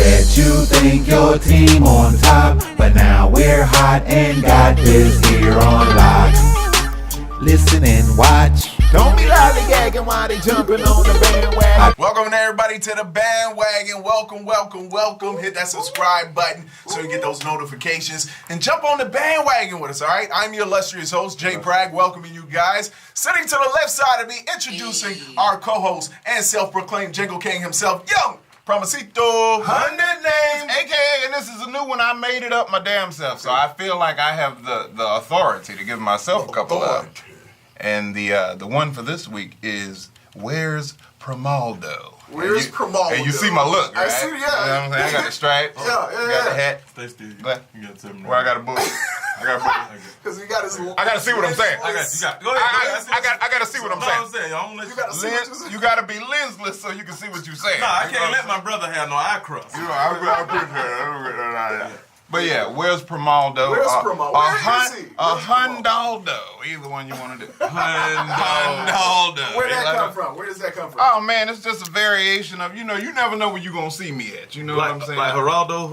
bet you think your team on top, but now we're hot and got this here on lock. Listen and watch. Don't be lollygagging while they jumping on the bandwagon. Welcome everybody to the bandwagon. Welcome. Hit that subscribe button so you get those notifications and jump on the bandwagon with us, all right? I'm your illustrious host, Jay Bragg, welcoming you guys. Sitting to the left side of me, introducing our co-host and self-proclaimed Jingle King himself, Young Promisito. 100 names, aka, and this is a new one. I made it up my damn self, so I feel like I have the authority to give myself a couple of. And the one for this week is Where's Primaldo? Where's Primaldo? And you see my look, right? I see, yeah. You know what I'm saying? I got the stripes. Yeah. Got the hat. Stay still. You got 7 Where I got a book. Because he got his. I gotta see what I'm saying. I got you. Go ahead. I gotta see what I'm saying. I'm gonna let You gotta see what you're saying. You gotta be lensless so you can see what you're saying. No, I can't let my brother have no eye crust. You know, I appreciate it. But yeah, where's Primaldo? Where's Primaldo? Where is he? A Hundaldo. Either one you want to do. Hundaldo. Where that come from? Where does that come from? Oh man, it's just a variation of, you never know where you're gonna see me at. You know what I'm saying? Like Geraldo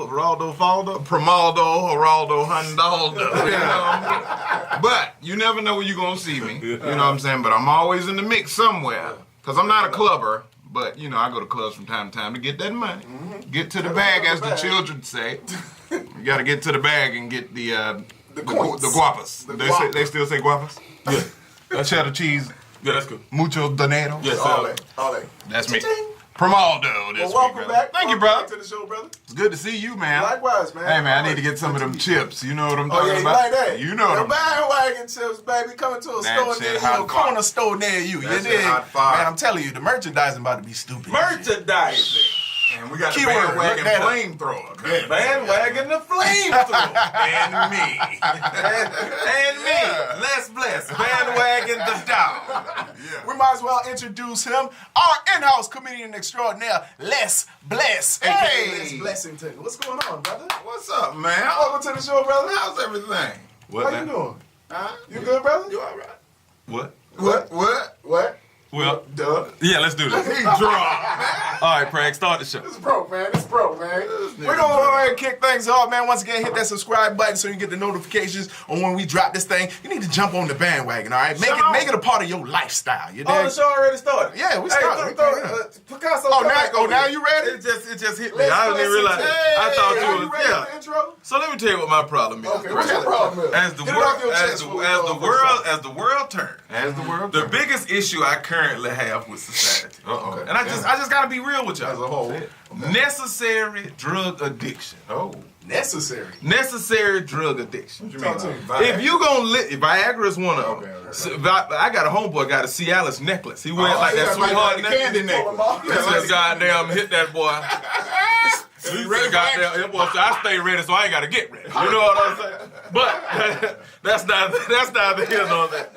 Faldo? Primaldo, Geraldo, Hundaldo. You know? But you never know where you're gonna see me. You know what I'm saying? But I'm always in the mix somewhere. Because I'm not a clubber. But, I go to clubs from time to time to get that money. Mm-hmm. Get to the bag, as the children say. You got to get to the bag and get the guapas. They still say guapas? Yeah. Cheddar cheese. Yeah, that's good. Mucho dinero. Yes, All that. That's me. Primaldo this week, welcome brother. back. Thank you, brother. Back to the show, brother. It's good to see you, man. Likewise, man. Hey, man, I need to get some of them chips. You know what I'm talking Oh, yeah, about? like that. You know what I'm bandwagon chips, baby, coming to a That store shit near you, hot a fire. corner store near you. That You shit dig? hot fire. Man, I'm telling you, the merchandising about to be stupid. Merchandising. And we got Keyword, the bandwagon look that up. flamethrower. Bandwagon the flamethrower. And me. And me. Less blessed. Bandwagon the dog. We might as well introduce him, our in-house comedian extraordinaire, Les Bless, a.k.a. Les Blessington. What's going on, brother? What's up, man? Welcome to the show, brother. How's everything? What How you now? doing? Huh? You good, brother? You all right? What? What? Well, Duh. yeah, let's do this. He drunk, man. All right, Prag, start the show. It's broke, man. We're gonna go ahead and kick things off, man. Once again, hit that subscribe button so you get the notifications on when we drop this thing. You need to jump on the bandwagon, all right? Make it a part of your lifestyle. You Oh, dig? the show already started. Yeah, we started. Picasso. Now you ready? It just hit me. I didn't even realize. I thought Are you you was ready for the intro? So let me tell you what my problem is. Okay, what's your problem? As the Get it off your chest world, before we go as the world turns, As the world the biggest issue I currently have with society, and I just gotta be real with y'all. As a whole. Necessary drug addiction. Oh. Necessary. Necessary drug addiction. Talk to me. If you gonna Viagra is one of them. Okay. So, I got a homeboy got a Cialis necklace. He wear like that sweetheart necklace. candy necklace. He just goddamn hit that boy. He ready, goddamn, that boy said, I stay ready, so I ain't gotta get ready. You know what I'm saying? But that's neither here nor there.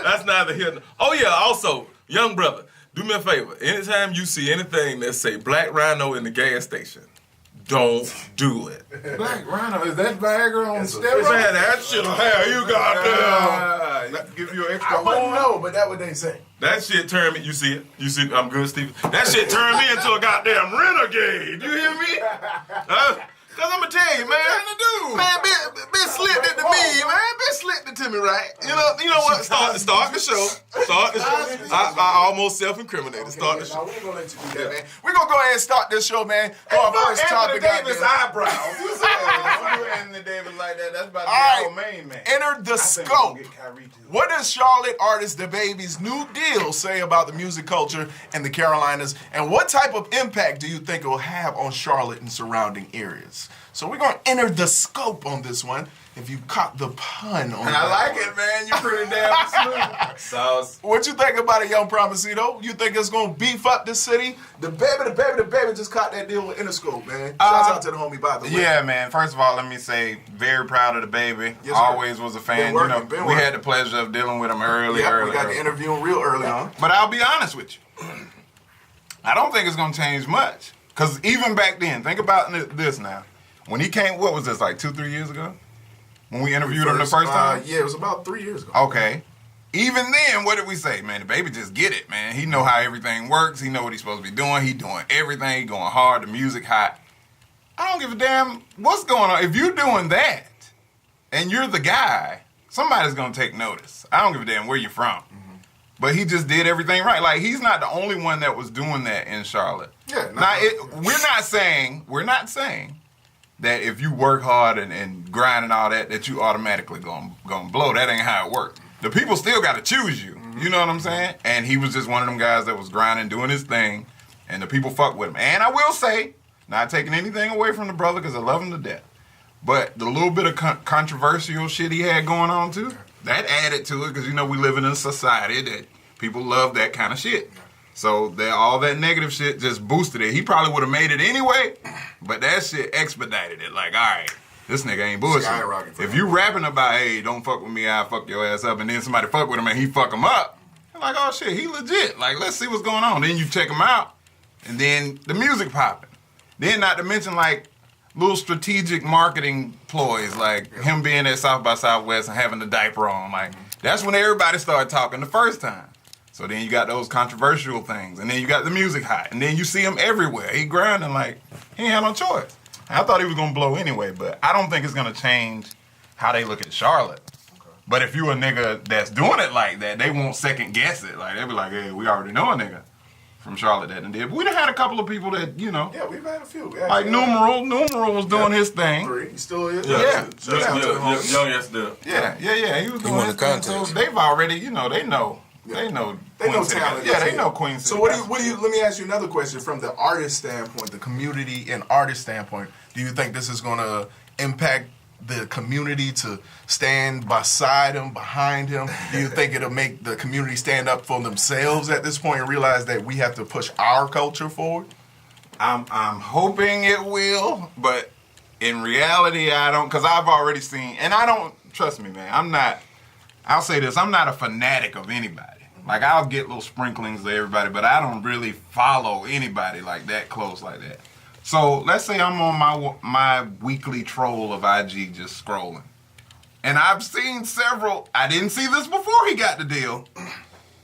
That's neither here. Oh yeah. Also, young brother, do me a favor. Anytime you see anything that say Black Rhino in the gas station, don't do it. Black Rhino, is that Viagra on Man, steroids? that shit hair, you goddamn. Give you an extra I wouldn't horn? know, but that's what they say. That shit turned me, you see it? You see, I'm good, Steve. That shit turned me into a goddamn renegade. You hear me? Cause I'm gonna tell you, man. Man, bitch slipped it to me, man. Bitch slipped it to me, right? You know what? Start the show. I almost self-incriminated. Start the show. We ain't gonna let you do that, man. We're gonna go ahead and start this show, man. Our first topic out there. eyebrows. You say Anthony Davis like that. That's about to All be right. our main man. Enter the scope. What does Charlotte artist DaBaby's new deal say about the music culture in the Carolinas, and what type of impact do you think it will have on Charlotte and surrounding areas? So we're gonna enter the scope on this one. If you caught the pun on I like it, man. You're pretty damn smooth. Sauce. What you think about it, Young Promisito? You think it's gonna beef up the city? The baby just caught that deal with Interscope, man. Shouts out to the homie, by the way. Yeah, man. First of all, let me say, very proud of the baby. Yes, sir. Always was a fan. Been working. We had the pleasure of dealing with him early. We got to interview him real early on. But I'll be honest with you. I don't think it's gonna change much. Cause even back then, think about this now. When he came, what was this, like 2-3 years ago? When we interviewed him the first time? Yeah, it was about 3 years ago. Okay. Even then, what did we say? Man, the baby just get it, man. He know how everything works. He know what he's supposed to be doing. He doing everything. He going hard. The music hot. I don't give a damn what's going on. If you're doing that and you're the guy, somebody's gonna take notice. I don't give a damn where you're from. But he just did everything right. Like, he's not the only one that was doing that in Charlotte. Yeah. Now, we're not saying that if you work hard and grind and all that, that you automatically gonna blow. That ain't how it works. The people still got to choose you. You know what I'm saying? And he was just one of them guys that was grinding, doing his thing, and the people fuck with him. And I will say, not taking anything away from the brother because I love him to death, but the little bit of controversial shit he had going on too, that added to it because, you know, we live in a society that people love that kind of shit. So all that negative shit just boosted it. He probably would have made it anyway, but that shit expedited it. Like, all right, this nigga ain't bullshit. If you rapping about, hey, don't fuck with me, I'll fuck your ass up, and then somebody fuck with him and he fuck him up, you're like, oh shit, he legit. Like, let's see what's going on. Then you check him out, and then the music popping. Then not to mention, like, little strategic marketing ploys, like him being at South by Southwest and having the diaper on. Like, that's when everybody started talking the first time. So then you got those controversial things, and then you got the music hot, and then you see him everywhere. He grinding like he ain't had no choice. I thought he was gonna blow anyway, but I don't think it's gonna change how they look at Charlotte. Okay. But if you a nigga that's doing it like that, they won't second guess it. Like, they be like, hey, we already know a nigga from Charlotte that done did. But we done had a couple of people that, you know. Yeah, we've had a few. Like Numeral was doing his thing. He still is. Young still. Yeah. He was doing his thing. Context. So they've already, you know, they know. Yeah. They know talent. Yeah, they know Queen City. So what do you? Let me ask you another question from the artist standpoint, the community and artist standpoint. Do you think this is going to impact the community to stand beside him, behind him? Do you think it'll make the community stand up for themselves at this point and realize that we have to push our culture forward? I'm hoping it will, but in reality, I don't, because I've already seen, and I don't, trust me, man, I'll say this, I'm not a fanatic of anybody. Like, I'll get little sprinklings of everybody, but I don't really follow anybody like that close like that. So let's say I'm on my weekly troll of IG just scrolling. And I've seen several, I didn't see this before he got the deal,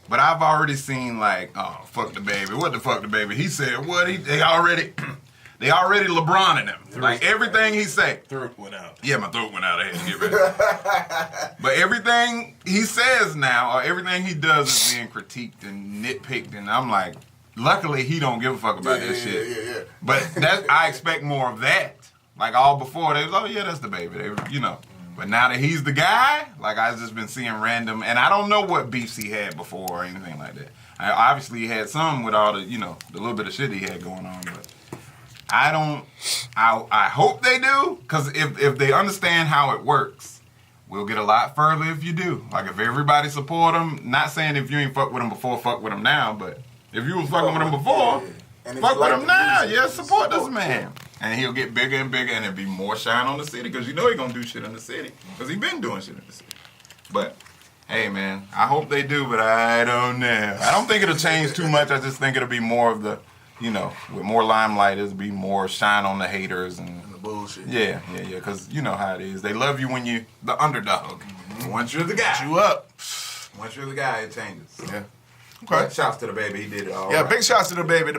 but I've already seen like, oh, fuck the baby. What the fuck the baby? He said what? They already LeBroning him. Like, everything he say. Throat went out. Yeah, my throat went out. I had to get ready. But everything he says now, or everything he does is being critiqued and nitpicked, and I'm like, luckily he don't give a fuck about that shit. Yeah. But I expect more of that. Like, all before, they was, oh yeah, that's the baby. They, you know. But now that he's the guy, like, I've just been seeing random, and I don't know what beefs he had before or anything like that. Obviously he had some with all the, you know, the little bit of shit he had going on, but I hope they do, because if they understand how it works, we'll get a lot further if you do. Like, if everybody support him, not saying if you ain't fuck with him before, fuck with him now, but if you was fucking with him before, fuck with him now. Yeah, support this man. And he'll get bigger and bigger, and it'll be more shine on the city, because you know he gonna do shit in the city, because he been doing shit in the city. But, hey man, I hope they do, but I don't know. I don't think it'll change too much. I just think it'll be more of the, you know, with more limelight, it'll be more shine on the haters and The bullshit. yeah, because you know how it is. They love you when you the underdog. Mm-hmm. Once you're the guy, You up. once you're the guy, it changes. Yeah. Okay. Okay. Shouts to the baby, he did it all Yeah, right. big shouts to the baby.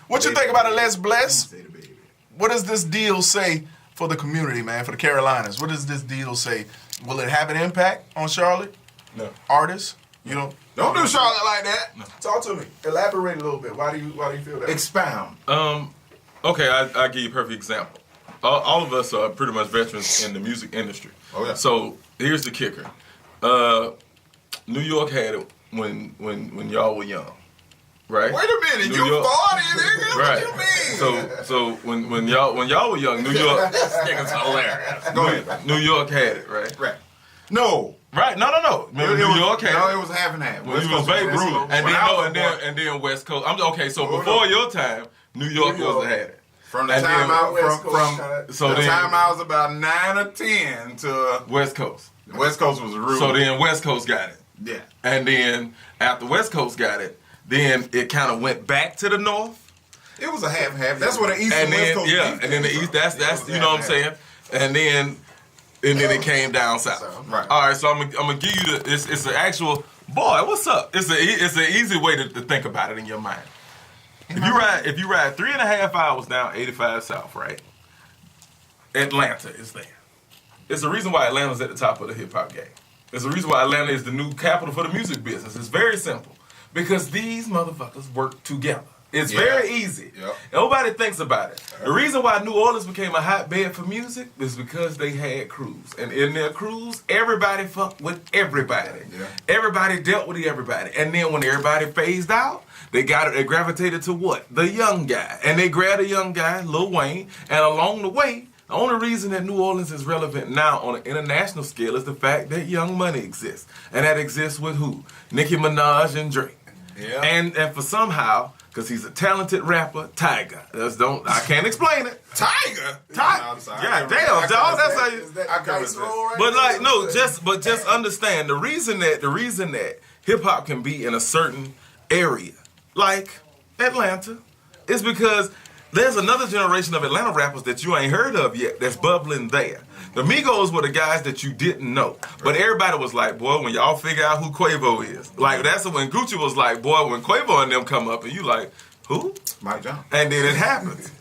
What you think about it, Les Bless? Say the baby. What does this deal say for the community, man, for the Carolinas? What does this deal say? Will it have an impact on Charlotte? No. Artists? You know? Don't do Charlotte like that. No. Talk to me. Elaborate a little bit. Why do you feel that? Expound. Okay, I'll give you a perfect example. All of us are pretty much veterans in the music industry. Oh, yeah. So here's the kicker. New York had it when y'all were young, right? Wait a minute, New you York- 40, nigga? Right. What you mean? So when y'all were young, New York. This nigga's hilarious. Go ahead. New York had it, right? Right. No. Right? No. Remember, New York had No, it. it was half and half. When you was Babe Ruth, and then West Coast. Okay, so before your time, New York was had it. From the And time then I West Coast from the time I was about 9 or 10 to West Coast. West Coast was rude. So then West Coast got it. Yeah. And then after West Coast got it, then it kind of went back to the North. It was a half and half. That's what the East and West then Coast and then the East. That's you know what I'm saying. And then it came down south. Right. All right. So I'm gonna give you the. It's an actual boy. What's up? It's an easy way to think about it in your mind. If you ride 3.5 hours down 85 South, right? Atlanta is there. It's the reason why Atlanta's at the top of the hip-hop game. It's the reason why Atlanta is the new capital for the music business. It's very simple. Because these motherfuckers work together. It's very easy. Yep. Nobody thinks about it. The reason why New Orleans became a hotbed for music is because they had crews. And in their crews, everybody fucked with everybody. Yeah. Everybody dealt with everybody. And then when everybody phased out, they gravitated to what? The young guy. And they grabbed a young guy, Lil Wayne, and along the way, the only reason that New Orleans is relevant now on an international scale is the fact that Young Money exists. And that exists with who? Nicki Minaj and Drake. Yeah. And for somehow, because he's a talented rapper, Tiger. I can't explain it. Tiger? I'm sorry. Yeah, damn, dog. That's how you. But like, no, just understand the reason that hip hop can be in a certain area, like Atlanta, is because there's another generation of Atlanta rappers that you ain't heard of yet that's bubbling there. The Migos were the guys that you didn't know. But everybody was like, boy, when y'all figure out who Quavo is. Like, that's when Gucci was like, boy, when Quavo and them come up, and you like, who? Mike John. And then it happens.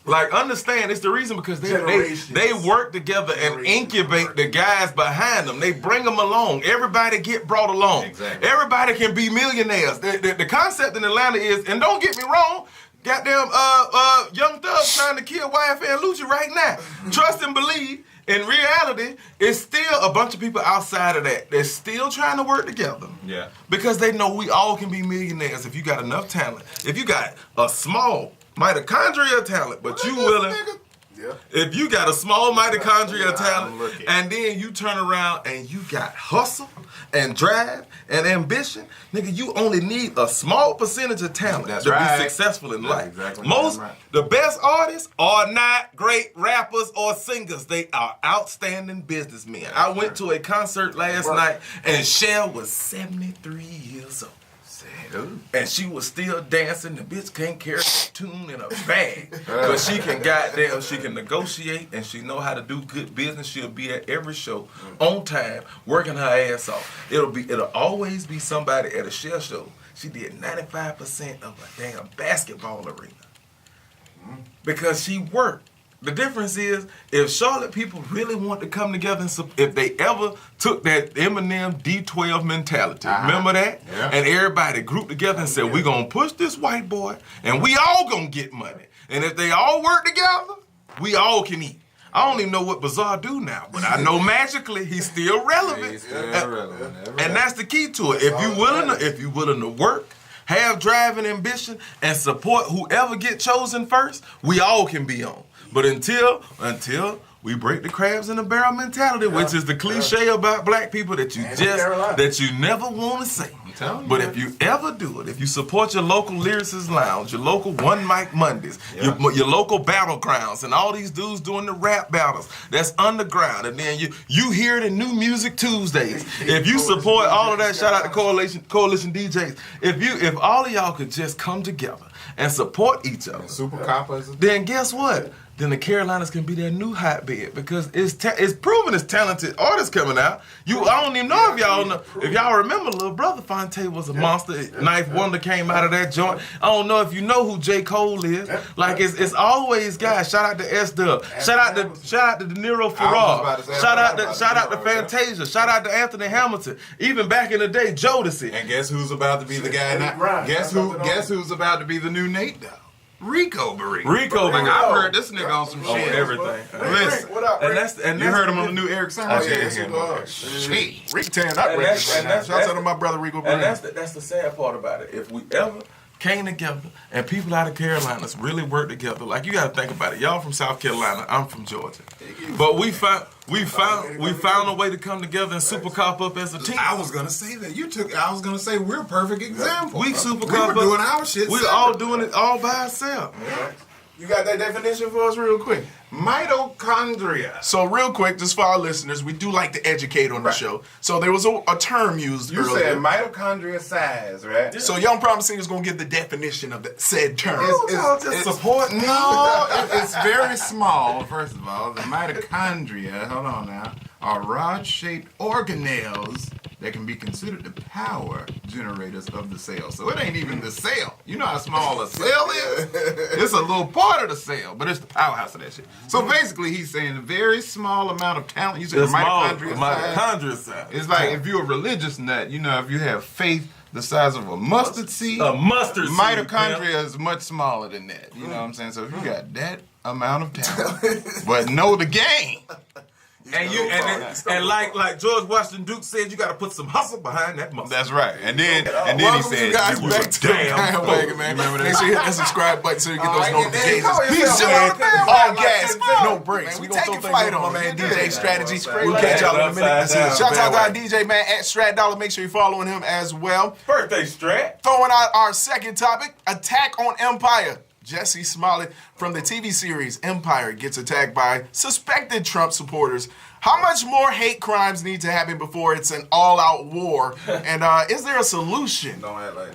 Like, understand, it's the reason because they work together and incubate the guys behind them. They bring them along. Everybody get brought along. Exactly. Everybody can be millionaires. The concept in Atlanta is, and don't get me wrong, goddamn Young Thug trying to kill YFN Lucci right now. Trust and believe. In reality, it's still a bunch of people outside of that. They're still trying to work together. Yeah. Because they know we all can be millionaires if you got enough talent. If you got a small mitochondria talent, but you willing. Yeah. If you got a small mitochondria talent, and then you turn around and you got hustle and drive and ambition, nigga, you only need a small percentage of talent to be successful in life. Exactly the best artists are not great rappers or singers. They are outstanding businessmen. I went to a concert last night, and Cher was 73 years old. And she was still dancing. The bitch can't carry a tune in a bag. But she can negotiate and she know how to do good business. She'll be at every show on time, working her ass off. It'll always be somebody at a Cher show. She did 95% of a damn basketball arena. Because she worked. The difference is, if Charlotte people really want to come together, and if they ever took that Eminem D12 mentality, remember that? Yeah. And everybody grouped together and said, we're going to push this white boy, and we all going to get money. And if they all work together, we all can eat. I don't even know what Bizarre do now, but I know magically he's still relevant. He's still relevant. And that's the key to it. If you're willing to work, have drive and ambition, and support whoever get chosen first, we all can be on. But until we break the crabs in the barrel mentality, which is the cliche about black people that you never want to say. But if you ever do it, if you support your local lyricist lounge, your local One Mic Mondays, your local battlegrounds, and all these dudes doing the rap battles, that's underground, and then you hear it in New Music Tuesdays. If you support all of that, shout out to Coalition DJs. If all of y'all could just come together and support each other, then guess what? Then the Carolinas can be their new hotbed because it's proven it's talented artists coming out. I don't even know if y'all remember Lil Brother Fonte was a monster. Knife Wonder came out of that joint. I don't know if you know who J. Cole is. Like it's always guys. Shout out to S-Dub. Shout out to De Niro Farrar. Shout out to Fantasia. Shout out to Anthony Hamilton. Even back in the day, Jodeci. And guess who's about to be the guy now? Guess who's about to be the new Nate Dogg? Rico Barry. Like, I've heard this nigga on some shit. Everything. Listen. What up, And you heard him on the new Eric Simmons. Shit. Rick tearing up records. Shout out to my brother Rico Barry. And that's the sad part about it. If we ever came together and people out of Carolinas really work together, like you got to think about it. Y'all from South Carolina, I'm from Georgia, but we found a way to come together and super cop up as a team. I was gonna say that I was gonna say we're a perfect example. We super cop up. We were doing our shit. We're all doing it all by ourselves. You got that definition for us real quick? Mitochondria. So real quick, just for our listeners, we do like to educate on the show. So there was a term used earlier. You said mitochondria size, right? So Young Promising is going to give the definition of the said term. It's support. No, it's very small, first of all. The mitochondria, hold on now, are rod-shaped organelles that can be considered the power generators of the cell. So it ain't even the cell. You know how small a cell is? It's a little part of the cell, but it's the powerhouse of that shit. So basically, he's saying a very small amount of talent. You said the mitochondria size. It's like if you're a religious nut, you know, if you have faith the size of a mustard seed, mitochondria is much smaller than that. You know what I'm saying? So if you got that amount of talent, but know the game. And like George Washington Duke said, you got to put some hustle behind that muscle. That's right. And then he said, you guys back to the bandwagon, man. Make sure you hit that subscribe button so you get those notifications. He's still on the bandwagon. All gas, no breaks. We gonna throw things on my man DJ Strategy. We'll catch y'all in a minute. Shout out to our DJ man at Strat Dollar. Make sure you're following him as well. Birthday Strat. Throwing out our second topic: attack on Empire. Jussie Smollett from the TV series Empire gets attacked by suspected Trump supporters. How much more hate crimes need to happen before it's an all-out war? And is there a solution? Don't act like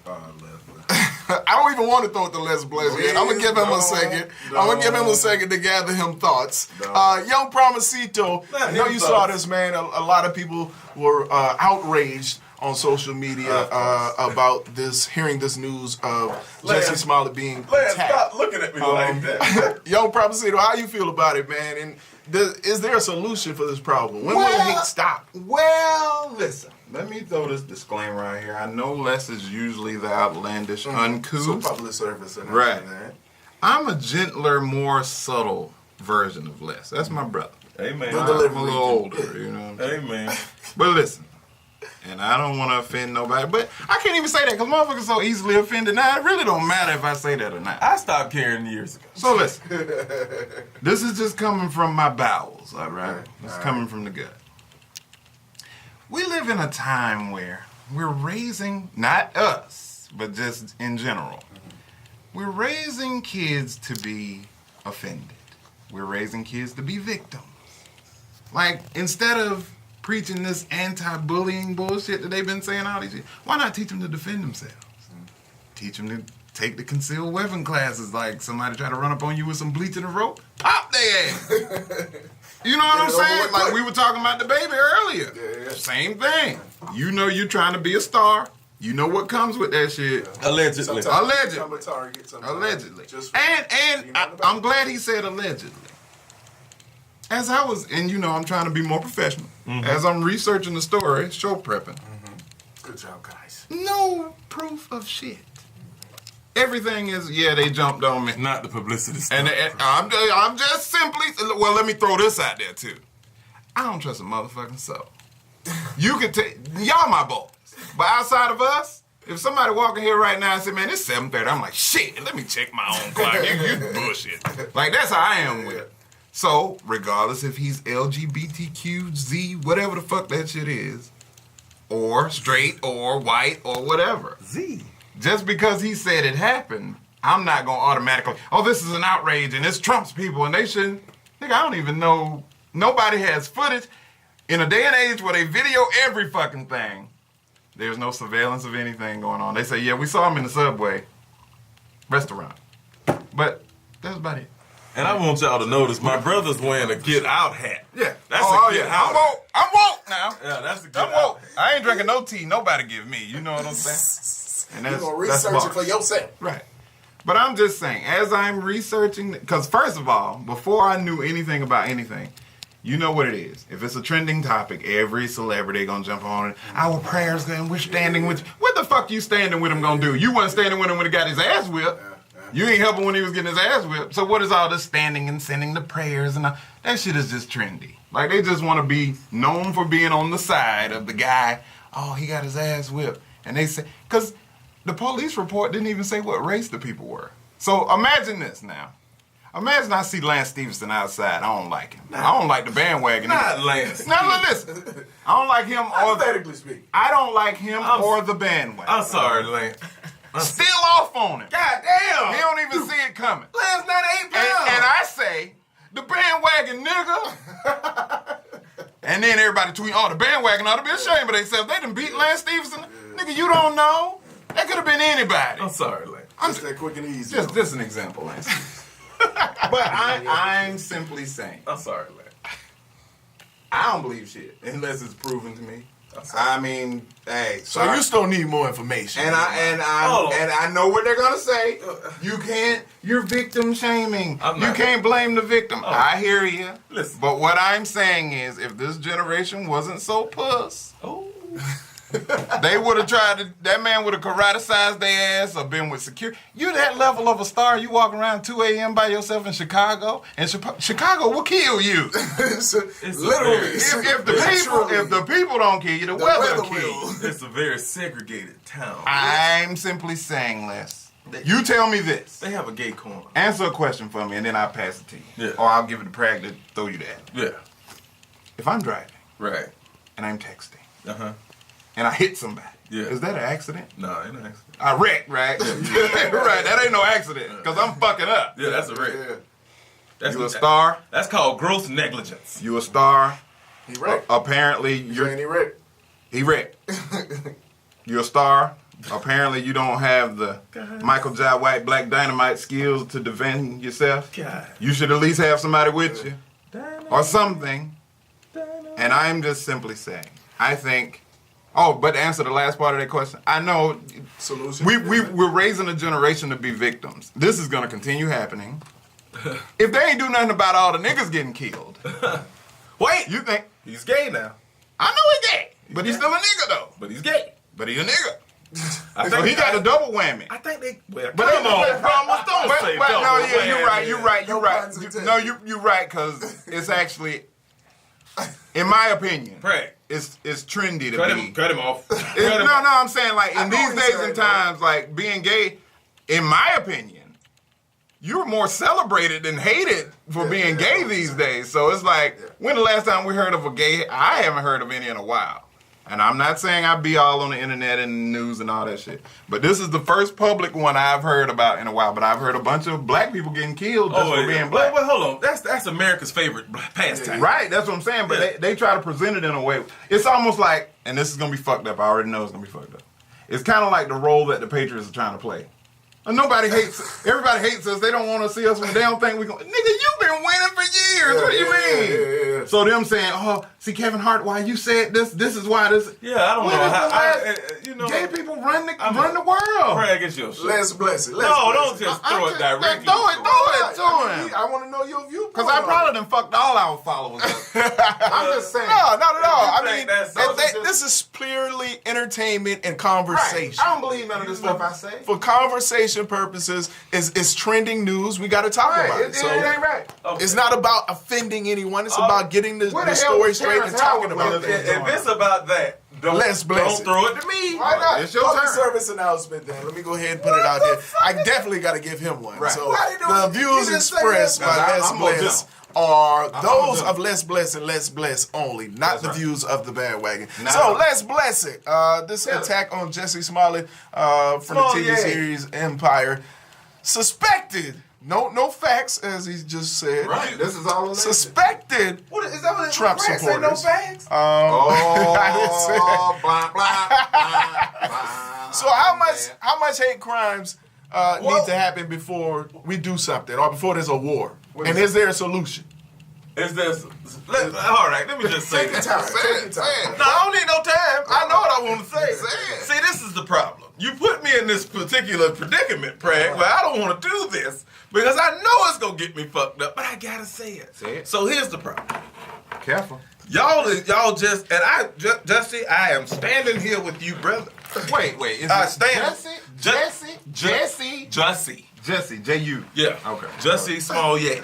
that. I don't even want to throw it to Les Blaze yet. I'm going to give him a second. I'm going to give him a second to gather him thoughts. Young Promisito, I know you saw this, man. A lot of people were outraged on social media about this, hearing this news of Jussie Smollett being attacked. Stop looking at me like that. Young Promisito, how you feel about it, man? And is there a solution for this problem? When will hate stop? Well, listen. Let me throw this disclaimer out here. I know Les is usually the outlandish, uncouth. So public service and right. I'm a gentler, more subtle version of Les. That's my brother. Amen. I'm a little older, you know what I'm saying? Amen. But listen, and I don't want to offend nobody, but I can't even say that because motherfuckers so easily offended. Now, it really don't matter if I say that or not. I stopped caring years ago. So listen, this is just coming from my bowels, all right? It's coming from the gut. We live in a time where we're raising, not us, but just in general, we're raising kids to be offended. We're raising kids to be victims. Like, instead of preaching this anti-bullying bullshit that they've been saying all these years, why not teach them to defend themselves? Teach them to take the concealed weapon classes, like somebody try to run up on you with some bleach and a rope, pop their ass. You know what I'm saying? Like we were talking about the baby earlier. Yeah. Same thing. You know you're trying to be a star. You know what comes with that shit. Allegedly. Allegedly. And I'm glad he said allegedly. As I was, and you know I'm trying to be more professional. As I'm researching the story, show prepping. Good job, guys. No proof of shit. Everything is, they jumped on me. Not the publicity stuff. And I'm just simply, well, let me throw this out there, too. I don't trust a motherfucking soul. You can take, y'all my boys. But outside of us, if somebody walking here right now and say, man, it's 7:30, I'm like, shit, let me check my own clock. You bullshit. Like, that's how I am with it. So, regardless if he's LGBTQ, Z, whatever the fuck that shit is, or straight, or white, or whatever. Z. Just because he said it happened, I'm not going to automatically, this is an outrage and it's Trump's people and they shouldn't. Nigga, I don't even know. Nobody has footage. In a day and age where they video every fucking thing, there's no surveillance of anything going on. They say, yeah, we saw him in the subway restaurant. But that's about it. And I want y'all to notice, my brother's wearing a get out hat. Yeah. That's a get out hat. I'm woke now. Yeah, that's a get I'm out woke. I ain't drinking no tea nobody give me. You know what I'm saying? And you're going to research it for yourself. Right. But I'm just saying, as I'm researching, because first of all, before I knew anything about anything, you know what it is. If it's a trending topic, every celebrity going to jump on it. Our prayers, and we're standing with you. What the fuck you standing with him going to do? You wasn't standing with him when he got his ass whipped. You ain't helping when he was getting his ass whipped. So what is all this standing and sending the prayers and all? That shit is just trendy. Like, they just want to be known for being on the side of the guy. Oh, he got his ass whipped. And they say, because the police report didn't even say what race the people were. So imagine this now. Imagine I see Lance Stevenson outside. I don't like him. I don't like the bandwagon. Not Lance. Now listen. I don't like him Hypothetically speaking. I don't like him or the bandwagon. I'm sorry, Lance. Still off on him. God damn. He don't even see it coming. Lance not 8 pounds. And I say, the bandwagon nigga. And then everybody tweet, the bandwagon ought to be ashamed of themselves. They done beat Lance Stevenson. Nigga, you don't know. That could have been anybody. I'm sorry, Lance. Just that quick and easy. Just an example, Lance. But I'm simply saying. I'm sorry, Lance. I don't believe shit unless it's proven to me. I mean, hey. So you still need more information. And I know what they're gonna say. You can't. You're victim shaming. You can't blame the victim. I hear you. Listen. But what I'm saying is, if this generation wasn't so puss, they would have tried to. That man would have karateized their ass or been with security. You that level of a star. You walking around 2 a.m. by yourself in Chicago, and Chicago will kill you. It's literally. If the people don't kill you, the weather will kill you. It's a very segregated town. I'm simply saying this. You tell me this. They have a gay corner. Answer a question for me, and then I'll pass it to you. Yeah. Or I'll give it to Prag to throw you that. Yeah. If I'm driving Right. and I'm texting Uh-huh. and I hit somebody, Yeah. is that an accident? No, ain't no accident. I wrecked, right? Right. That ain't no accident because I'm fucking up. Yeah, that's a wreck. That's You a star? That's called gross negligence. You a star? He wrecked. Apparently You're he wrecked. He wrecked. You a star? Apparently you don't have the Michael Jai White Black Dynamite skills to defend yourself. God. You should at least have somebody with you. Or something. And I'm just simply saying, I think, but to answer the last part of that question, I know Solution. we're raising a generation to be victims. This is going to continue happening. If they ain't do nothing about all the niggas getting killed. Wait, You think, he's gay now. I know he's gay, but he's still a nigga though. But he's gay. But he's a nigga. I So he got a double whammy. I think they. Well, But come on, promise. Don't But say no, double yeah, you're right. whammy. No puns intended. No, you're right, because it's actually, in my opinion, Pray. it's trendy to Cut be. him off. No, I'm saying like I in know these what he's days saying and right now. times, like being gay, in my opinion, you're more celebrated than hated for being gay these days. So it's like, when the last time we heard of a gay? I haven't heard of any in a while. And I'm not saying I be all on the internet and the news and all that shit. But this is the first public one I've heard about in a while. But I've heard a bunch of black people getting killed just for being black. Well, hold on. That's America's favorite pastime. Right, that's what I'm saying. But they try to present it in a way. It's almost like, and this is going to be fucked up. I already know it's going to be fucked up. It's kind of like the role that the Patriots are trying to play. Nobody hates us. Everybody hates us. They don't want to see us when they don't think we're going to. Nigga, you've been winning for years. What do you mean? Yeah. So them saying, see, Kevin Hart, why you said this is why this. Yeah, I don't When know is how. the last- gay people run the world. Craig, it's your shit. Let's bless it. Don't just throw it directly. Throw it to him. I want to know your view. Because I probably done fucked all our followers up. I'm just saying. No, not at all. I think mean, that's this is purely entertainment and conversation. Right. I don't believe none of this stuff I say. For conversation purposes, it's trending news. We got to talk about it. It So ain't right. Okay. it's not about offending anyone. It's about getting the story straight and talking about it. If it's about that, Let's bless don't it. throw it to me. Why not? It's your Public turn. service announcement then. Let me go ahead and put it out there. I definitely got to give him one. Right. So Why you doing the it? views You just say expressed that. by Nah, Let's I'm gonna Bless jump. are those jump. of Let's Bless and Let's Bless only, not the right. views of the bandwagon. Nah. So Let's Bless it. This attack on Jussie Smollett from the TV series Empire. Suspected. No facts, as he just said. Right. This is all alleged. Suspected What is that? What Trump Craig say supporters. no facts? I didn't say that. blah, blah, blah. So how much hate crimes need to happen before we do something or before there's a war? And is there a solution? Is this? All right, let me just say Take your this. time. Take your time. No, I don't need no time. I know what I want to say. Say it. See, this is the problem. You put me in this particular predicament, Prag, where I don't want to do this because I know it's going to get me fucked up, but I got to say it. Say it. So here's the problem. Careful. Y'all just, and Jussie, I am standing here with you, brother. Wait. Is I it stand. Jesse? Jussie. J-U. Yeah. Okay. Jussie Smollett.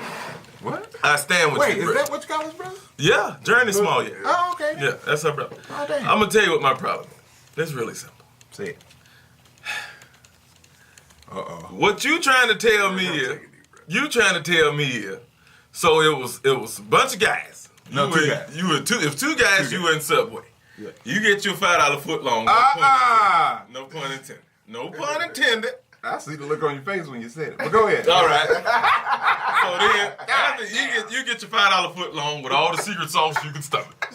What? I stand with Wait, you, is brother. that what you call his brother? Yeah, Journey Smollett. Oh, okay. Yeah, that's her brother. Oh, damn. I'm going to tell you what my problem is. It's really simple. Say it. Uh-oh. What you trying to tell me is, so it was a bunch of guys. No, two guys. You were two. If two guys, you were in Subway. Yeah. You get your $5 foot long. No pun intended. No pun intended. I see the look on your face when you said it. But go ahead. All right. So then, after you get your $5 foot long with all the secret sauce you can stomach.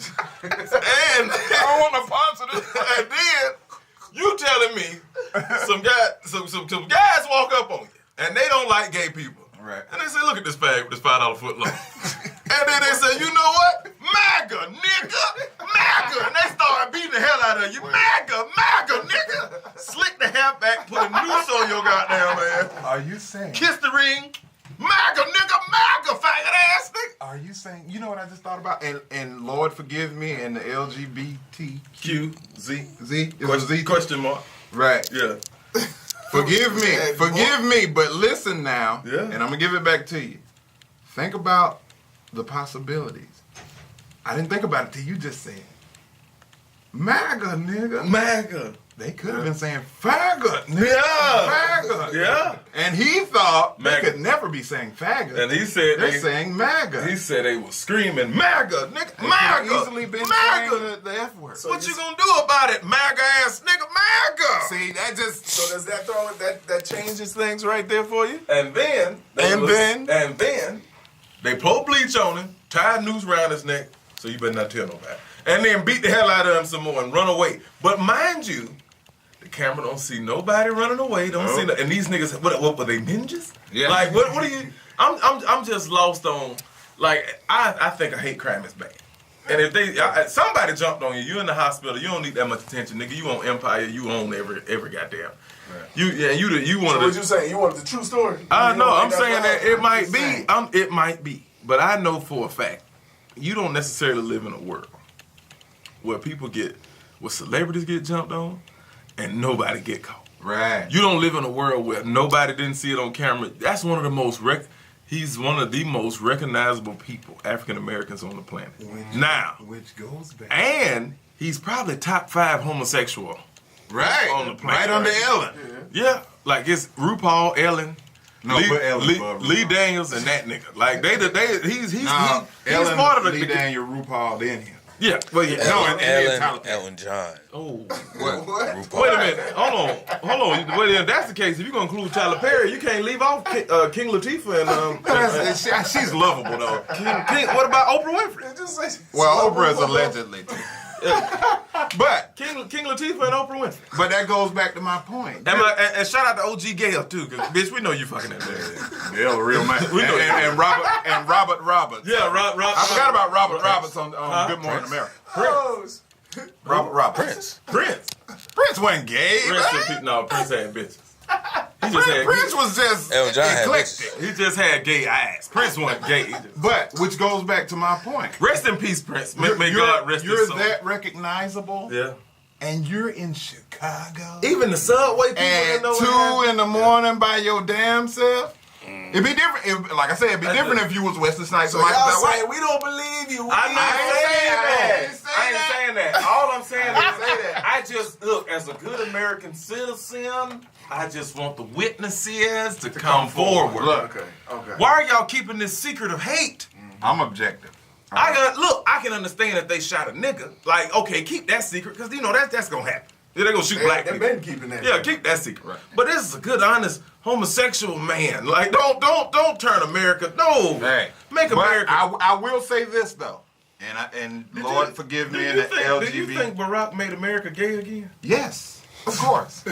And I don't want to sponsor this. And then you telling me some guys walk up on you and they don't like gay people. Right. And they say, look at this bag with this $5 foot long. And then they say, you know what? MAGA, nigga. MAGA. MAGA, and they started beating the hell out of you. MAGA, nigga. Slick the hair back, put a noose on your goddamn man. Are you saying? Kiss the ring. MAGA, nigga, MAGA, faggot ass nigga. Are you saying? You know what I just thought about? And Lord forgive me, and the LGBTQ Z Question mark. Right. Yeah. Forgive me, but listen now, Yeah. and I'm gonna give it back to you. Think about the possibilities. I didn't think about it till you just said MAGA, nigga. MAGA. They could have been saying faggot, nigga. Yeah. Faggot. Yeah. And he thought MAGA. they could never be saying faggot. And he said They're saying MAGA. He said they was screaming MAGA, nigga, They MAGA, could have easily been MAGA. saying the F word. What you gonna do about it, MAGA ass nigga, MAGA? See, that just So does that throw that changes things right there for you? And then they pour bleach on him, tie a noose around his neck, so you better not tell nobody. And then beat the hell out of him some more and run away. But mind you, the camera don't see nobody running away. Don't see and these niggas. What were they ninjas? Yeah. Like what are you? I'm just lost on. Like I think a hate crime is bad. And if somebody jumped on you, you in the hospital. You don't need that much attention, nigga. You own empire. You own every goddamn. Right. You So wanted. what you saying? You wanted the true story? No, I'm that's saying that right? it might be. It might be. But I know for a fact, you don't necessarily live in a world where celebrities get jumped on and nobody get caught. right. You don't live in a world where nobody didn't see it on camera. That's one of the most he's one of the most recognizable people, African Americans on the planet. Which goes back. And he's probably top 5 homosexual. Right. On the planet. Right under Ellen. Yeah, like it's RuPaul, Ellen, No, put Ellen Lee, above Lee RuPaul. Daniels, and that nigga. Like he's Ellen, part of the Lee Daniel, RuPaul, then him. Yeah, well, yeah. No, Ellen John. Oh, What? RuPaul. wait a minute. Hold on. Well, if that's the case, if you're gonna include Tyler Perry, you can't leave off King Latifah and She's lovable though. King. What about Oprah Winfrey? Well, Oprah is allegedly. But King Latifah and Oprah Winfrey. but that goes back to my point. And shout out to OG Gail too, cause bitch, we know you fucking that man. Yeah, real man. We know and Robert Roberts. Yeah, Rob. I forgot about Robert Roberts on Good Morning America. Robert Roberts. Prince. Prince wasn't gay. Prince had bitches. He just had. Prince was just Elton John had eclectic. He just had gay ass. Prince wasn't gay. But which goes back to my point. Rest in peace, Prince. May God rest his soul. You're that recognizable, Yeah. and you're in Chicago Even the subway people at didn't know what 2 in the morning by your damn self. It'd be different. Like I said, it'd be different if you was Wesley Snipes. So or Michael y'all Bell White. saying we don't believe you? I'm not saying that. I I ain't ain't saying that. All I'm saying is, I just look as a good American citizen. I just want the witnesses to come forward. Look, Okay. Why are y'all keeping this secret of hate? I'm objective. I can understand that they shot a nigga. Like, okay, keep that secret, because you know that's gonna happen. They're gonna shoot black They've people. been keeping that. Yeah, keep that secret. Right. But this is a good, honest homosexual man. Like, don't turn America. No, Hey, make but America. I will say this though, and Lord forgive me, and the Do you LGBT. think Barack made America gay again? Yes, of course.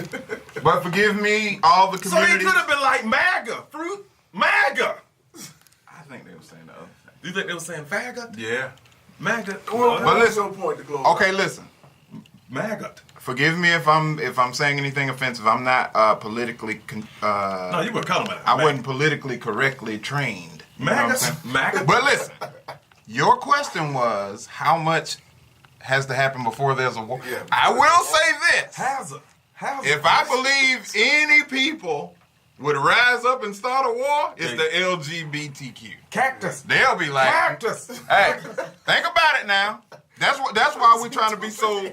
But forgive me, all the So he community. could have been like MAGA, fruit, MAGA. I think they were saying the other thing. Do you think they were saying faggot? Yeah. MAGA. Well, But what's listen. your point to glory? Okay, listen. MAGA. Forgive me if I'm saying anything offensive. I'm not politically. No, you were calling it. I wasn't politically correctly trained. You know what I'm saying? MAGA. But listen, your question was how much has to happen before there's a war. Yeah. I will say this: Hazard. if I believe any people would rise up and start a war, it's the LGBTQ. Cactus. They'll be like, Cactus. hey, think about it now. That's why we're trying to be so,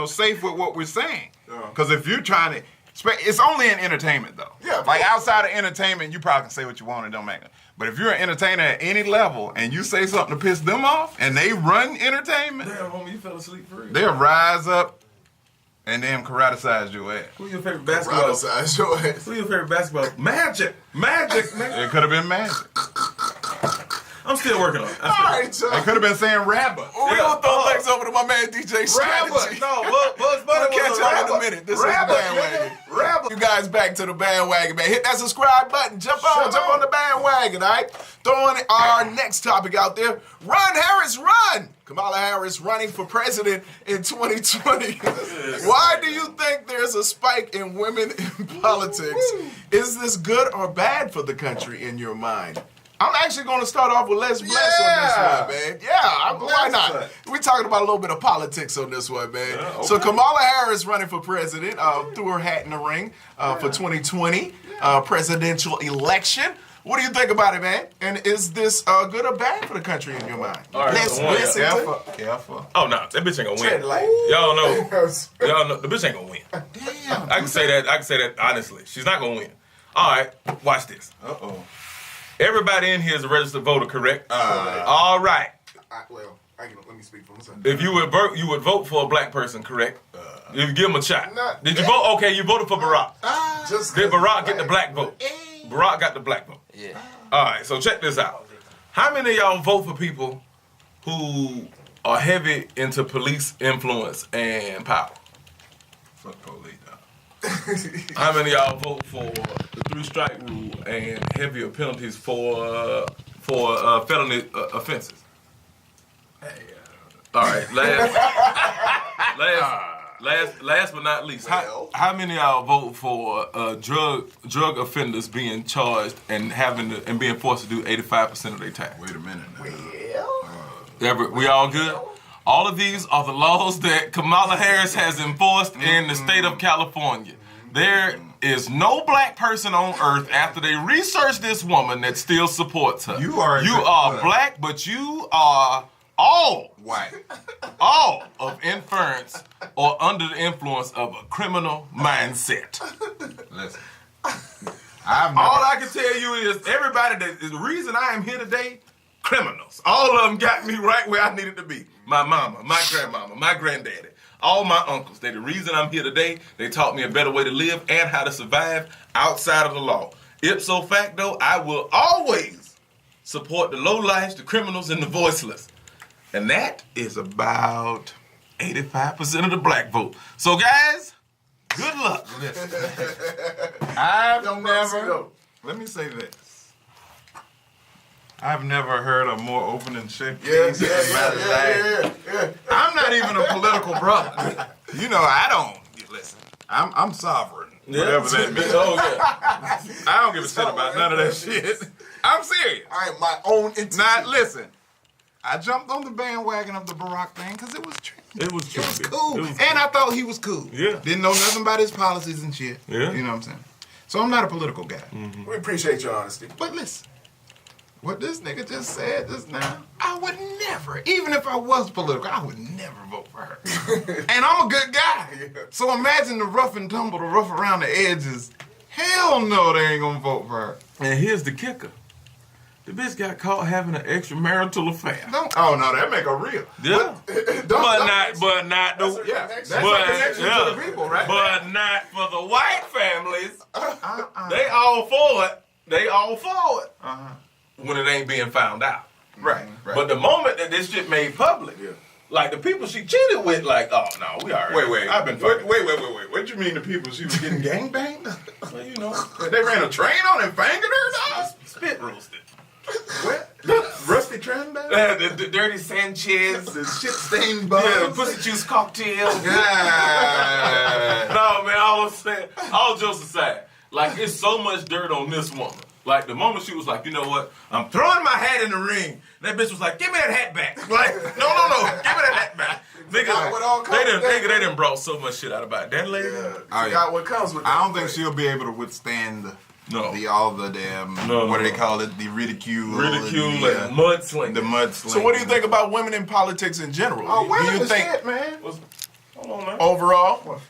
safe with what we're saying. Because if you're trying to, it's only in entertainment though. Yeah. Like outside of entertainment, you probably can say what you want and don't matter. But if you're an entertainer at any level and you say something to piss them off and they run entertainment, Damn, homie, you fell asleep for real. they'll rise up and then karate-size your ass. Who's your favorite basketball? Who's your favorite basketball? Magic, man. It could have been magic. I'm still working on it. All right, so They could have been saying rabbit. we gonna throw things over to my man DJ Strategy. Rabbit. No, Bugs Bunny We'll catch was a y'all in a rabbit. minute. This is Rabbit, Bandwagon. nigga. Rabbit. Welcome you guys back to the bandwagon, man. Hit that subscribe button. Jump on the bandwagon, all right? Throwing our next topic out there. Run, Harris, run! Kamala Harris running for president in 2020. Why do you think there's a spike in women in politics? Is this good or bad for the country in your mind? I'm actually going to start off with Les Bless on this one, man. Yeah, why not? We're talking about a little bit of politics on this one, man. Yeah, okay. So Kamala Harris running for president, threw her hat in the ring for 2020 presidential election. What do you think about it, man? And is this good or bad for the country in your mind? All right, Les Bless. Careful. Oh no, that bitch ain't gonna win. Y'all know the bitch ain't gonna win. Damn. I can say that honestly. She's not gonna win. All right, watch this. Uh-oh. Everybody in here is a registered voter, correct? All right. Let me speak for myself. If you would vote for a black person, correct? If you give him a shot. Did you vote? Okay, you voted for Barack. Did Barack get the black vote? Barack got the black vote. Yeah. All right, so check this out. How many of y'all vote for people who are heavy into police influence and power? Fuck police, dog. How many of y'all vote for the 3-strike rule and heavier penalties for felony offenses? All right, last but not least, how many of y'all vote for drug offenders being charged and being forced to do 85% of their time? Wait a minute now. We all good? All of these are the laws that Kamala Harris has enforced in the state of California. There is no black person on earth after they research this woman that still supports her. You are black, but you are all white. All of inference or under the influence of a criminal mindset. Listen. All I can tell you is the reason I am here today, criminals. All of them got me right where I needed to be. My mama, my grandmama, my granddaddy, all my uncles. They the reason I'm here today. They taught me a better way to live and how to survive outside of the law. Ipso facto, I will always support the lowlifes, the criminals, and the voiceless. And that is about 85% of the black vote. So guys, good luck. Let me say this. I've never heard a more open and shut case in my life. I'm not even a political brother. You know, I don't listen. I'm sovereign. Whatever that means. Oh yeah. I don't give a shit about none of that shit. I'm serious. I am my own entity. Now listen. I jumped on the bandwagon of the Barack thing because it was trendy. It was cool. And I thought he was cool. Yeah. Didn't know nothing about his policies and shit. Yeah. You know what I'm saying? So I'm not a political guy. Mm-hmm. We appreciate your honesty. But listen, what this nigga just said just now, I would never, even if I was political, I would never vote for her. And I'm a good guy. Yeah. So imagine the rough and tumble, the rough around the edges. Hell no, they ain't gonna vote for her. And here's the kicker. The bitch got caught having an extramarital affair. Oh no, that make her real. Yeah. But not the That's a connection to the people, right? But not for the white families. They all for it. When it ain't being found out. Right. But the moment that this shit made public, like the people she cheated with, like, oh no, we already. Wait. I've been Wait. What you mean the people she was getting gangbanged? Well, you know, They ran a train on and fingered her, dog? spit roasted. What? Rusty Trembay? The dirty Sanchez, The shit-stained bugs? yeah, pussy juice cocktail. Yeah. No, man, all jokes aside, like, it's so much dirt on this woman. Like, the moment she was like, you know what, I'm throwing my hat in the ring, that bitch was like, give me that hat back. Like, no, give me that hat back. Nigga, they done brought so much shit out about that lady. Got what comes with that. I don't think she'll be able to withstand all the damn, what do they call it, the ridicule. And mudslinging. The mudslinging. So what do you think about women in politics in general? Oh, women do you the think shit, man. Hold on, man. overall?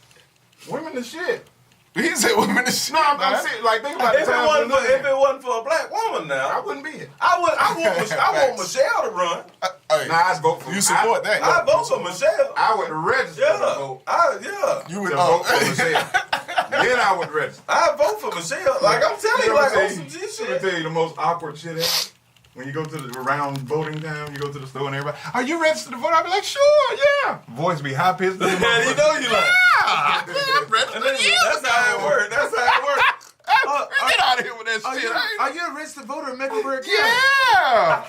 Women the shit. He said women is shit. No, I'm serious. Like, think about If it wasn't for a black woman now, I wouldn't be here. I want Michelle to run. I'd vote for You support that? I vote for Michelle. I would register to vote. You would To vote for Michelle. Then I would register. I vote for Michelle. Like, I'm telling you, like, on some G Let me shit. tell you the most awkward shit ever. when you go to the around voting time, you go to the store and everybody, are you registered to vote? I'll be like, sure, yeah. Voice be high pitched. Yeah, you know you like. Yeah, I'm registered. That's how it works. That's how it works. Get out of here with that shit. Are you a registered voter in Mecklenburg County? Yeah.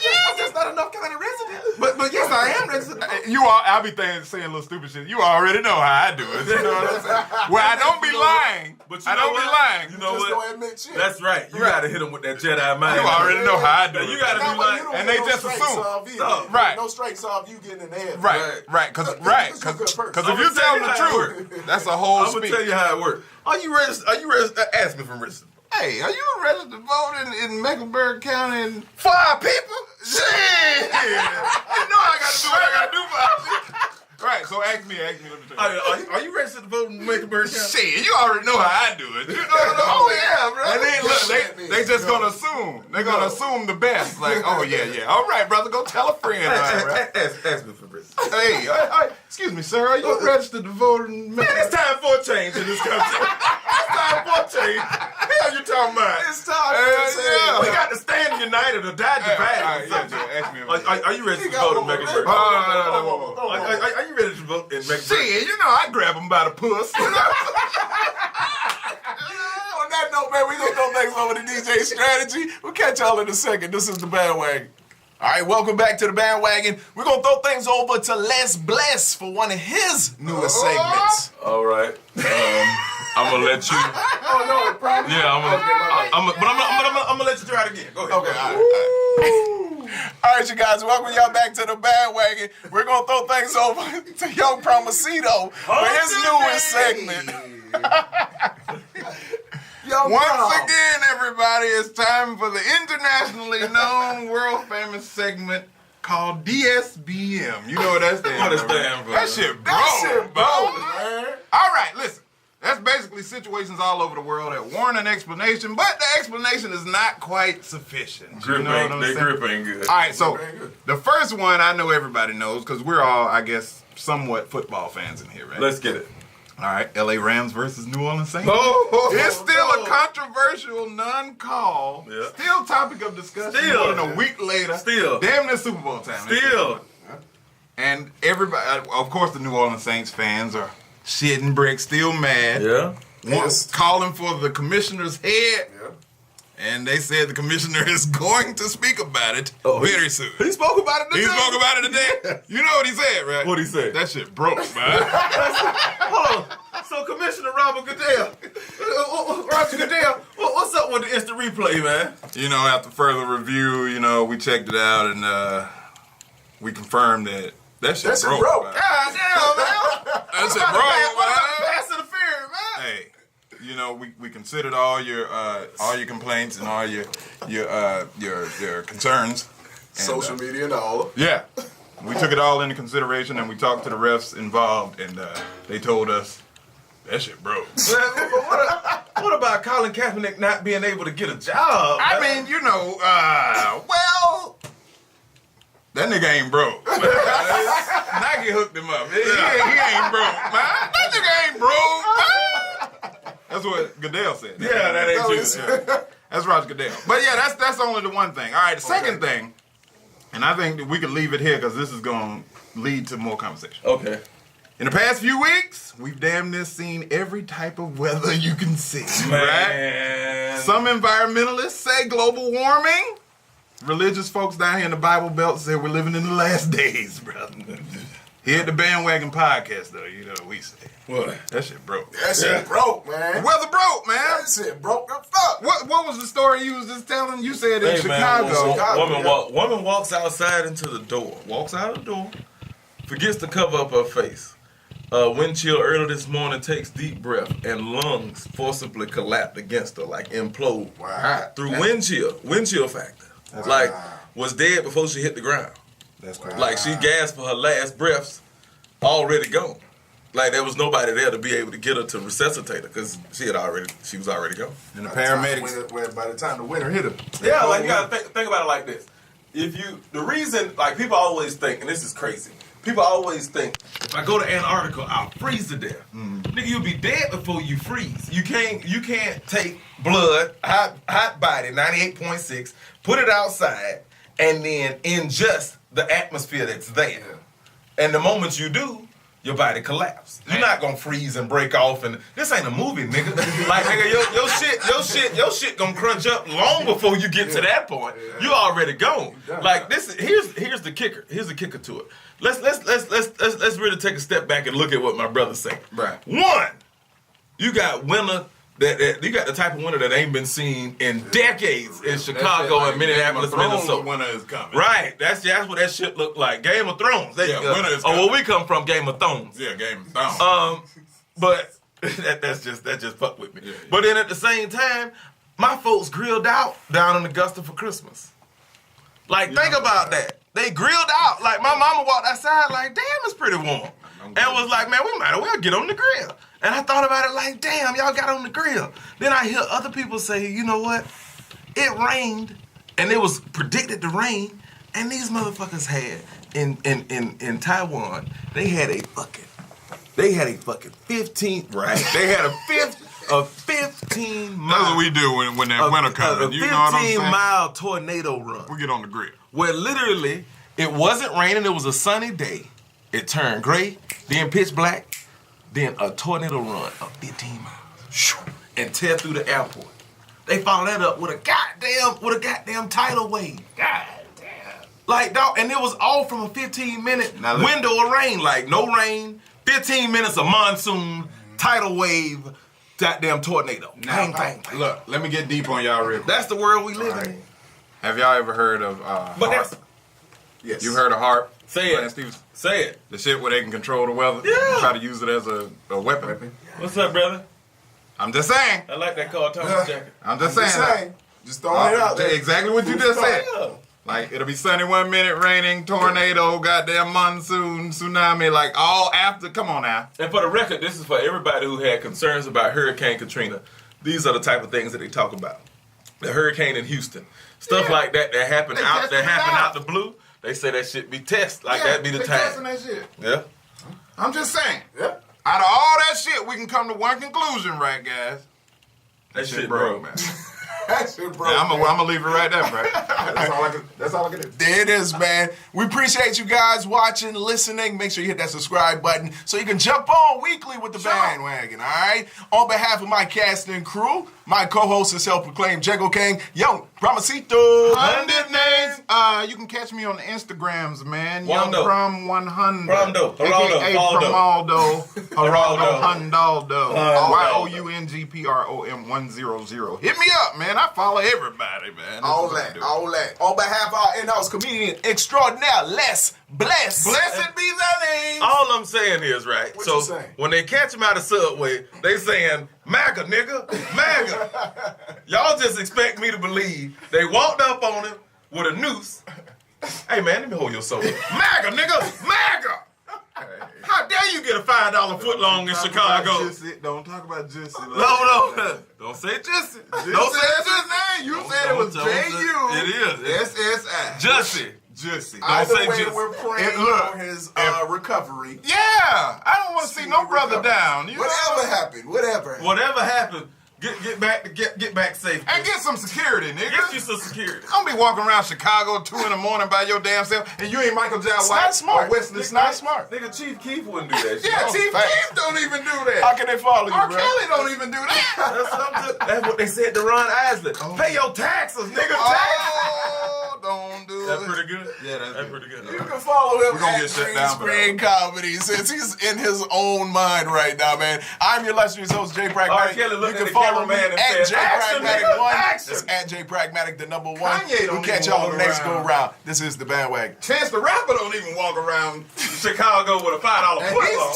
I'm just not enough county resident. But yes, I am registered. You are. I be saying little stupid shit. You already know how I do it. You know what I'm saying? Well, I don't be lying. But you I know don't what? be lying. You know Just what? don't admit shit. That's right. You gotta hit them with that Jedi mind. You already know how I do it. You gotta be like, And they just assume. Right. No straight solve you getting in the head. Right. Because if you tell them the truth, that's a whole I'm gonna speech. tell you how it works. Are you registered? Ask me if I'm registered. Hey, are you registered to vote in Mecklenburg County? And 5 people? shit! You know I got to do what I got to do for 5 people. Right. So ask me. Let me tell you. Are you registered to vote in Mecklenburg County? Shit, you already know how I do it. You know what I'm Oh yeah, bro. And then look, they just gonna assume. They're gonna assume the best. Like, oh yeah. All right, brother, go tell a friend. Right? Ask me for registered. Hey, excuse me, sir, are you registered to vote in Man, it's time for a change in this country. It's time for a change. Hell, you talking about? It's time. Yeah. We got to stand united or die divided. All right, yeah, ask me. Are you ready to vote in Mecklenburg? No. Are you ready to vote in Mecklenburg? Shit, you know I grab him by the puss. On that note, man, we gonna throw things over to DJ Strategy. We'll catch y'all in a second. This is the Bandwagon. All right, welcome back to the Bandwagon. We're gonna throw things over to Les Bless for one of his newest segments. All right. I'm gonna let you. Oh no, problem. Yeah, I'm gonna let you try it again. Go ahead. Okay, all right. All right, you guys, welcome y'all back to the Bandwagon. We're gonna throw things over to Young Promisito for his newest segment. Once again, everybody, it's time for the internationally known, world famous segment called DSBM. You know what that stands for? What it stand for? That shit broke, man. All right, listen. That's basically situations all over the world that warrant an explanation, but the explanation is not quite sufficient. Grip ain't good. All right, so the first one I know everybody knows because we're all, I guess, somewhat football fans in here, right? Let's get it. All right, LA Rams versus New Orleans Saints. It's still a controversial non-call. Yeah. Still topic of discussion. Still. More than a week later. Still. Damn near Super Bowl time. Still. And everybody, of course, the New Orleans Saints fans are shitting bricks, still mad. Yeah. Calling for the commissioner's head. Yeah. And they said the commissioner is going to speak about it very soon. He spoke about it today. He spoke about it today. You know what he said, right? What'd he say? That shit broke, man. Hold on. So Commissioner Robert Goodell, what's up with the instant replay, man? You know, after further review, you know, we checked it out and we confirmed that shit broke. broke. God damn, man. That shit broke, What about man. pass interference, man? Hey, you know, we considered all your complaints and all your concerns. And, Social media and all. Yeah. We took it all into consideration and we talked to the refs involved and they told us that shit broke. What about Colin Kaepernick not being able to get a job? I mean, you know, well, that nigga ain't broke. Nike hooked him up. He ain't broke, man. That nigga ain't broke, man. That's what Goodell said. Yeah, that ain't true. Yeah. That's Roger Goodell. But yeah, that's only the one thing. All right, the second thing, and I think that we could leave it here because this is going to lead to more conversation. Okay. In the past few weeks, we've damn near seen every type of weather you can see, Man. right? Some environmentalists say global warming. Religious folks down here in the Bible Belt say we're living in the last days, brother. Here at the Bandwagon Podcast, though, you know what we say. What? That shit broke. That shit broke, man. The weather broke, man. That shit broke the fuck. What was the story you was just telling? You said in Chicago. Woman walks outside into the door. Walks out of the door. Forgets to cover up her face. Wind chill early this morning, takes deep breath, and lungs forcibly collapsed against her, like implode. Wow. Through wind chill factor. Was dead before she hit the ground. That's crazy. Like she gasped for her last breaths, already gone. Like there was nobody there to be able to get her to resuscitate her because she was already gone. And the paramedics. By the time the winter hit her. Yeah, like you gotta think about it like this. The reason, like people always think, and this is crazy, people always think if I go to Antarctica, I'll freeze to death. Nigga, you'll be dead before you freeze. You can't take blood, hot body, 98.6, put it outside, and then ingest the atmosphere that's there. And the moment you do, your body collapse. You're not gonna freeze and break off, and this ain't a movie, nigga. Like, nigga, your shit gonna crunch up long before you get to that point. You already gone. Like this. Here's the kicker. Here's the kicker to it. Let's really take a step back and look at what my brother's saying. Right. One, you got winter. That you got the type of winter that ain't been seen in decades in Chicago and Minneapolis, Minnesota. Winter is coming. Right, that's what that shit look like. Game of Thrones. Winter is coming. Where we come from, Game of Thrones. Yeah, Game of Thrones. But that just fuck with me. Yeah. But then at the same time, my folks grilled out down in Augusta for Christmas. Like, think about that. They grilled out. Like, my mama walked outside like, damn, it's pretty warm. And was like, man, we might as well get on the grill. And I thought about it like, damn, y'all got on the grill. Then I hear other people say, you know what? It rained, and it was predicted to rain, and these motherfuckers had in Taiwan, they had a fucking 15, right? They had a 15 mile. That's what we do when that winter comes. You know what I'm saying? 15-mile tornado run. We get on the grill. Where literally, it wasn't raining, it was a sunny day. It turned gray, then pitch black, then a tornado run of 15 miles and tear through the airport. They followed that up with a goddamn tidal wave. God damn. Like, dog, and it was all from a 15-minute window of rain. Like, no rain, 15 minutes of monsoon, tidal wave, goddamn tornado. Now, Bang. Look, let me get deep on y'all real quick. That's the world we live in. Have y'all ever heard of HARP? Yes. You heard of HARP? Say it. Say it. The shit where they can control the weather? Yeah. Try to use it as a weapon? What's up, brother? I'm just saying. I like that Carl Thomas jacket. I'm just saying. Just throwing it out there. Exactly what you just said. Yeah. Like, it'll be sunny 1 minute, raining, tornado, goddamn monsoon, tsunami, like all after. Come on now. And for the record, this is for everybody who had concerns about Hurricane Katrina. These are the type of things that they talk about. The hurricane in Houston. Stuff like that happened out the blue. They say that shit be test. Like that be the time. Testing that shit. Yeah. I'm just saying. Yeah. Out of all that shit, we can come to one conclusion, right, guys? That shit broke, man. That shit broke. Yeah, I'm gonna leave it right there, bro. That's all I can do. There it is, man. We appreciate you guys watching, listening. Make sure you hit that subscribe button so you can jump on weekly with the bandwagon, all right? On behalf of my cast and crew, my co-host is self-proclaimed Jago King, Young Promisito. 100 names. You can catch me on the Instagrams, man. Young Wando. Prom 100. Prondo. AKA Geraldo. Geraldo. Hundaldo. Hundaldo. YOUNGPROM 100. Hit me up, man. I follow everybody, man. All that. On behalf of our in-house comedian extraordinaire, Les Bless. Blessed be thy name. All I'm saying is, right, What so you saying? when they catch him out of Subway, they saying, MAGA, nigga, MAGA. Y'all just expect me to believe they walked up on him with a noose. Hey, man, let me hold your soda. MAGA, nigga, MAGA. How dare you get a $5 footlong in Chicago? Don't talk about Jussie. No. Don't say Jussie. Don't say his name. You said it was J-U. It is. SSI. Jussie. Either say way, Jussie. we're praying Look, for his recovery. Yeah. I don't want to see no brother down. You Whatever know? happened, whatever. Whatever happened, get back safe. And get some security, nigga. Get you some security. Don't be walking around Chicago at 2 in the morning by your damn self, and you ain't Michael J. It's White not smart. or Wesley It's not Snipes. smart. Nigga, Chief Keef wouldn't do that shit. Yeah, Chief Keef don't even do that. How can they follow you, R. bro? Kelly don't even do that. That's what they said to Ron Isley. Pay your taxes, nigga. Oh, don't do That's it. pretty good. Yeah, that's pretty good. You can follow him We're gonna at get shut Green down for Screen Comedy since he's in his own mind right now, man. I'm your illustrious host, Jay Pragmatic. Kelly looked You at can the follow me cameraman and at said, Jay "Action, Pragmatic nigga, 1. action." It's at Jay Pragmatic, the number 1. Kanye don't We'll catch even y'all on the walk next go around. round. This is the Bandwagon. Chance the Rapper don't even walk around Chicago with a $5 And foot he's long.